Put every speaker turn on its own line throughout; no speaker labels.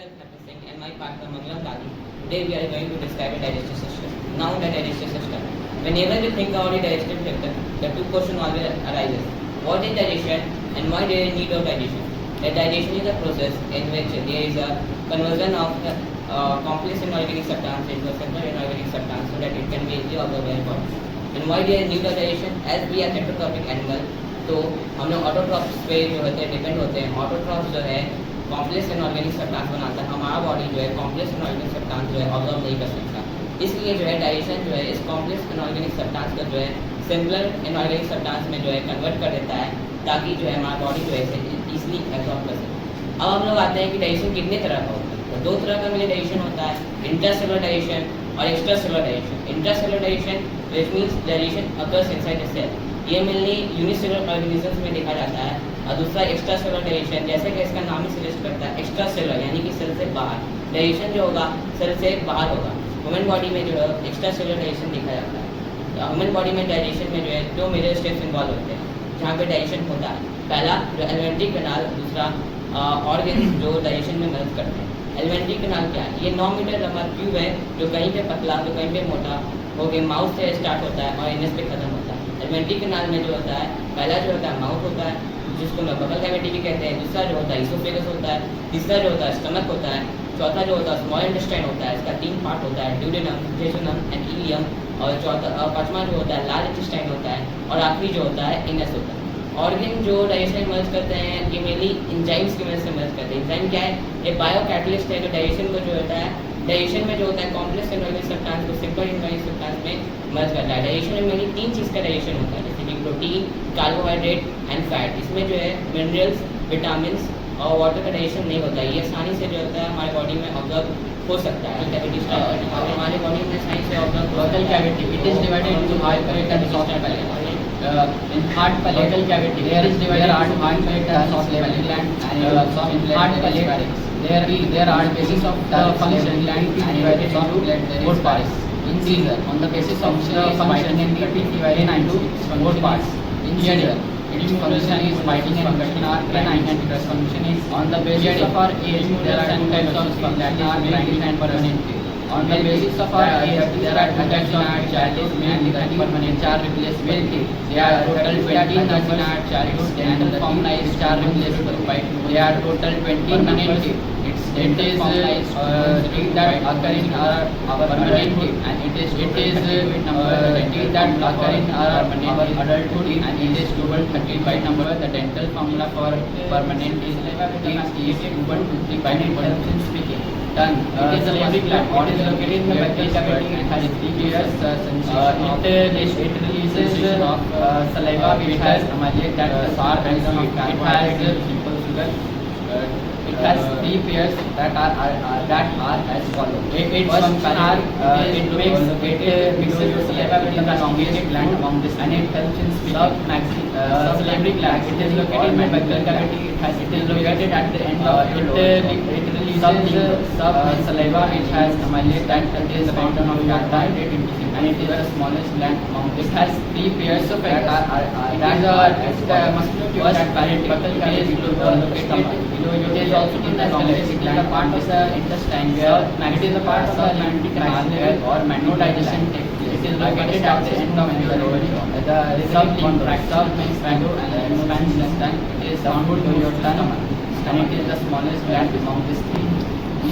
myself Happy Singh and my partner Mangalam Dadi. Today we are going to describe a digestive system. Now the digestive system. Whenever we think about the digestive system, the two questions always arises. What is digestion and why there is need of digestion? The digestion is a process in which there is a conversion of complex inorganic substance into a simple inorganic substance so that it can be easily absorbed by the body. And why there is need of digestion? As we are heterotrophic animal, तो हम लोग autotrophs पे जो होते हैं depend होते हैं. Autotrophs जो है कॉम्प्लेक्स इनऑर्गेनिक सब्सटेंस बनाता है. हमारा बॉडी जो है कॉम्प्लेक्स इनऑर्गेनिक सब्सटेंस जो है ऑब्जॉर्व नहीं कर सकता. इसलिए जो है डाइजेशन जो है इस कॉम्प्लेक्स इनऑर्गेनिक सब्सटेंस को जो है सिंपलर इनऑर्गेनिक सब्सटेंस में जो है कन्वर्ट कर देता है ताकि जो है हमारा बॉडी जो है इसे ईजिली एब्जॉर्ब कर सके. अब हम लोग आते हैं कि डाइजेशन कितने तरह का होता है. तो दो तरह का मिले डाइजेशन होता है, इंट्रासेलुलर डाइजेशन और extracellular digestion. Intracellular digestion which means digestion occurs inside the cell. ये मेनली यूनिसेलुलर ऑर्गेनिजम्स में देखा जाता है. और दूसरा एक्स्ट्रा सेलुलर डाइजेशन, जैसे कि इसका नाम ही सजेस्ट करता है एक्स्ट्रा सेलुलर यानी कि सेल से बाहर. डाइजेशन जो होगा सेल से बाहर होगा. ह्यूमन बॉडी में जो है एक्स्ट्रा सेलुलर डाइजेशन देखा जाता है. ह्यूमन बॉडी में डाइजेशन में जो है दो मेजर स्टेप्स इन्वॉल्व होते हैं जहाँ पे डाइजेशन होता है. पहला जो एलिमेंट्री कैनाल, दूसरा ऑर्गेन्स जो डाइजेशन में मदद करते हैं. एलिमेंट्री कैनाल क्या है? ये 9 मीटर लंबा ट्यूब है जो कहीं पे पतला तो कहीं पे मोटा हो के माउथ से स्टार्ट होता है और इनस पे खत्म होता है. एलिमेंट्री कैनाल में जो होता है पहला जो होता है माउथ होता है जिसको मैं बगल कैविटी भी कहते हैं. दूसरा जो होता है इसोफेगस होता है. तीसरा जो होता है स्टमक होता है. चौथा जो होता है स्मॉल इंटेस्टाइन होता है. इसका 3 पार्ट होता है, ड्यूडेनम, जेजुनम एंड इलियम. और पांचवा जो होता है लार्ज इंटेस्टाइन होता है. और आखिरी जो होता है इनस होता है. ऑर्गन जो डाइजेशन में मदद करते हैं ये मेनली इंजाइम्स की मदद से मदद करते हैं. इंजाइम क्या है? ये बायो कैटलिस्ट है जो डाइजेशन को जो होता है डाइजेशन में जो होता है कॉम्प्लेक्स इनऑर्गेनिक सब्सटेंस को सिंपल इनऑर्गेनिक सब्सटेंस में मदद करता है. डाइजेशन में मेनली 3 चीज़ का डाइजेशन होता है जैसे कि प्रोटीन, कार्बोहाइड्रेट एंड फैट. इसमें जो है मिनरल्स, विटामिन और वाटर का डाइजेशन नहीं होता है. ये आसानी से जो होता है हमारे बॉडी में ऑब्जर्व हो सकता है. कैविटी हमारे बॉडी में आसानी से observe
Local cavity, it is divided into hard palate and soft palate. In hard palate cavity, there is divided into hard palate and soft palate gland, and soft hard palate there are basis of the function gland is divided into both parts. In seizure, on the basis of the function and it is divided into both parts. In seizure, its function is biting and cutting our canine, and its function is on the basis of our age. There are two types of skin that are grinding and permanent. On the basis of our age, there are two types of child is male and permanent child replaceable. There are total 20 nuts in our childhood and the formalized child replaceable by there are total 20 permanent. It is teeth that occur in our permanent and it is teeth that occur in our adulthood and it is 30 by number. The dental formula for permanent is teeth equal to 3 by number. Speaking. Done. It is a mammary gland. It is located in the buccal cavity. It has 3 pairs. It releases saliva which has amylase that are and sweet. It has simple sugar. It has 3 pairs that are as follows. First are it mixes the saliva with the longest gland among this and it helps in salivary gland. It is located in the buccal cavity. It is located at the end of it releases saliva which has amylase that is the fountain of carbohydrate and it is the smallest gland among this. It has 3 pairs of that is the muscular that buccal cavity is located below. It is also in the longest gland part of the intestine where it is a part of the alimentary canal or no digestion takes place. It is located at the end of the lower jaw. The result contracts means swallow and expands less than it is downward to your stomach and it is the smallest gland among these 3.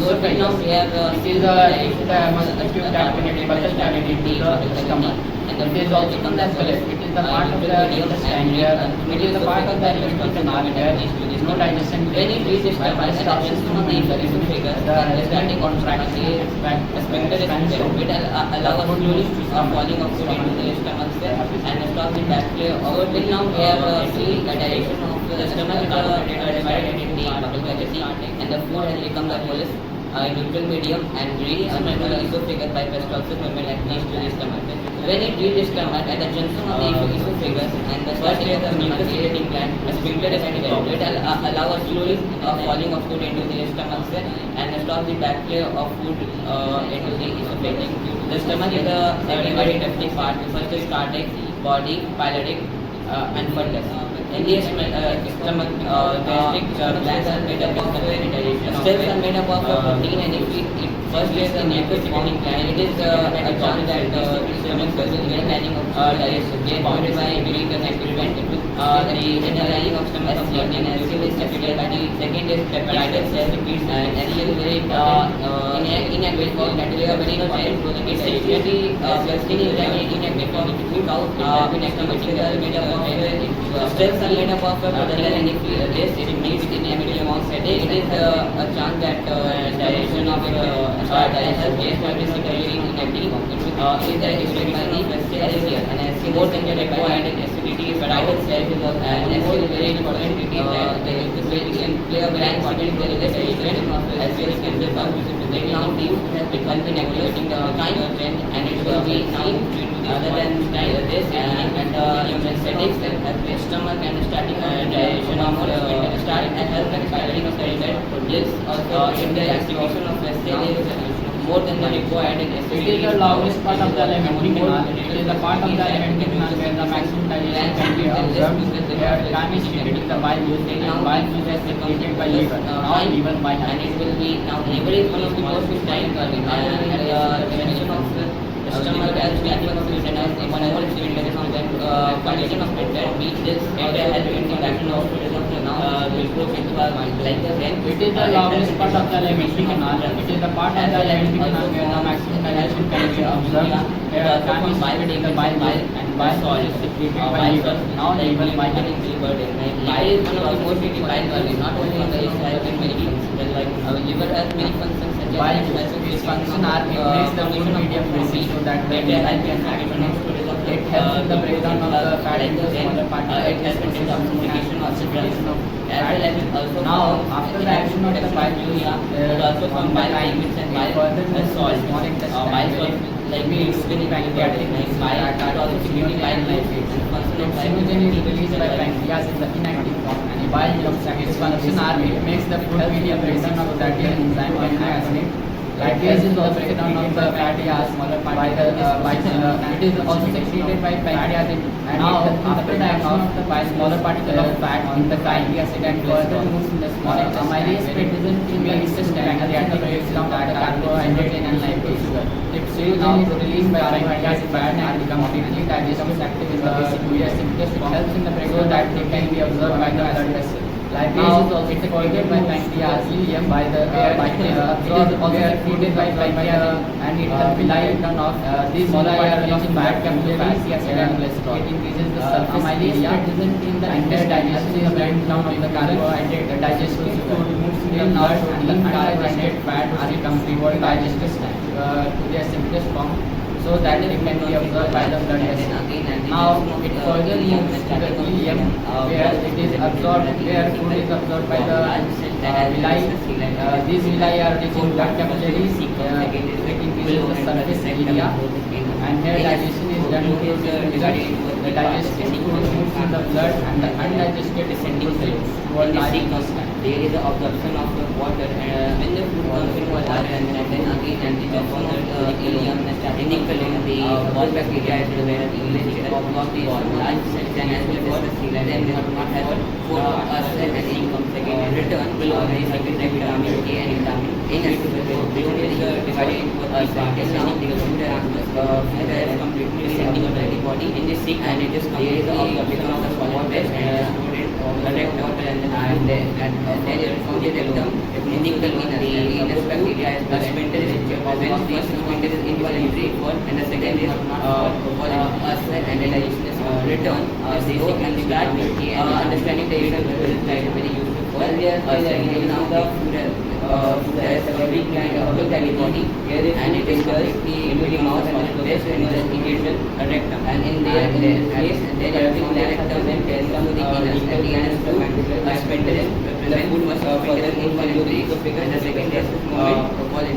So right now we have
it is the muscular cavity, buccal cavity to the stomach. And it is also in the pelvis. It is the part of the intestine where it is the part of the alimentary canal where no digestion.
When it reaches the adaptation of the esophagus, the starting contraction, the sphincter expansion, it allows slowly falling of food into the stomach and stops the bacteria. Till now we have seen the digestion of the stomach divided into the bowel cavity and the food has become the bolus, neutral medium and release from the esophagus by peristalsis movement that leads to the stomach. When it reaches stomach at the junction of the esophagus and the first layer of the mucus secreting gland, the sphincter is activated. It allows slowly falling of food into the stomach and stops the bacteria of food into the esophagus. The stomach is a divided into part. First is cardiac, body, pyloric, and fundus. In the stomach, gastric glands are made up of the digestion. cells are made up of protein, and if it first is a necrotic gland, it is a chance that stomach cells will lining of digestion. They are bounded by very connected event. The lining of stomach of blood and acid is separated by the second is peptide cell, and acid is very inactive form that is very important. It's actually skin is inactive form. If you look out, it has been activated made up of cells are made up of protein, and if this it meets in a medium amount setting, it is a chance that digestion of digestion is basically inactive. Is that explained by the cell here, and as more than the required acidity, parietal cell and acid is very important. It can play a very important role in the digestion of as well as can become now these has become the activating the kind of trend, and it will be now other than this and aesthetics and stomach and starting digestion of starting and health and starting of this also in the activation of cell is more than the required in
It is the longest part of the alimentary canal. It is the part of the alimentary canal where the maximum digestion can be observed. Where time is spent in the bile juice, and bile juice is secreted by liver, not even by
and it will be now liver is one of the most important and the dimension of the stomach as starting of the and one more experience on that condition of it that meet this area has been interaction of now glucose into our mind like the then
It is the longest part of the alimentary canal. It is the part of the alimentary canal where the maximum digestion can be observed. Where time is spent in the bile and bile is secreted by liver, now liver by the
liver is one of the most important bile not only in the has been many functions like liver has many functions such as
bile its function are it makes the food medium basic so that the enzyme can act. It helps in the breakdown of the fat into smaller particles. It helps in the oxidation of fat. Now, after the action of the bile juice,
also from bile and bile
further
salt,
small intestine,
bile like
meats, pancreatic, bile also secreting bile lipids. Oxygen is released by pancreas in the inactive form, and bile its function are it makes the food medium breakdown of the enzyme and acid. Lipase is the breakdown of the fatty acids by it is also secreted by pancreas, and now after the action of the by smaller particle of fat in the fatty acid and further moves in the small amylase present in the intestine that breaks down the carbohydrate and lipase sugar. It's now released by pancreas fat and completely digestive active in the basic it helps in the breakdown that they can be absorbed by the blood vessel. Lipase is also secreted by pancreas by the it is also secreted by pancreas and it helps villi down of these villi are rich in fat, capillaries, acid and cholesterol. It increases the surface area present in the entire digestion is the breakdown of the carbohydrate. The digestive food moves in the blood and the carbohydrate fat are complete digestive to their simplest form, so that it can be absorbed by the blood vessel. Now it further moves to the ileum where it is absorbed, where food is absorbed by the villi. These villi are rich in blood capillaries. It increases the surface area, and here digestion is done through the digested food moves in the blood, and the undigested food toward
there is the absorption of the water when the food comes into water and then again and it from the ileum initially the wall bacteria is where the English is of the large cells and as well as the cell then they do not have for us and income second return below the second vitamin A and vitamin A and beyond is divided into a part and now the food is completely descending on the body in the sick and it is completely the absorption of the solid waste and direct water and then from the rectum indically the illness bacteria is present when the first is involuntary and the second is us and then is return basic and the blood understanding the is very useful now the food has a very kind of body and it is the mouth and the face and the irrigation rectum and in there place there is the rectum and there is the anus sphincter the food must be involuntary and the second is voluntary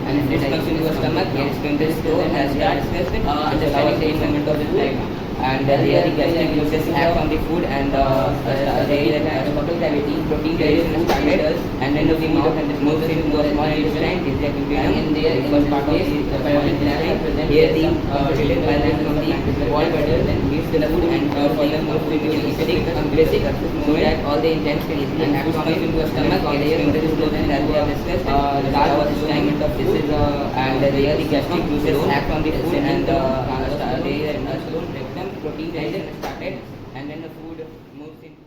and it comes into the stomach and sphincter is closed and starts understanding the movement of the food and here the gastric juices act on the food and there is a total cavity, protein digestion started, and then the mouth and the moves into a small intestine, is the duodenum, in the first part of the small intestine. Here the hidden balance from the wall bladder then leads to the food and further moves into the acidic basic so that all the enzymes can easily act on it into a stomach or the sphincter is closed, and as we have discussed, that was the segment of this is and here the gastric juices act on the food and there is a slow rectum, protein digestion started, and then the food moves into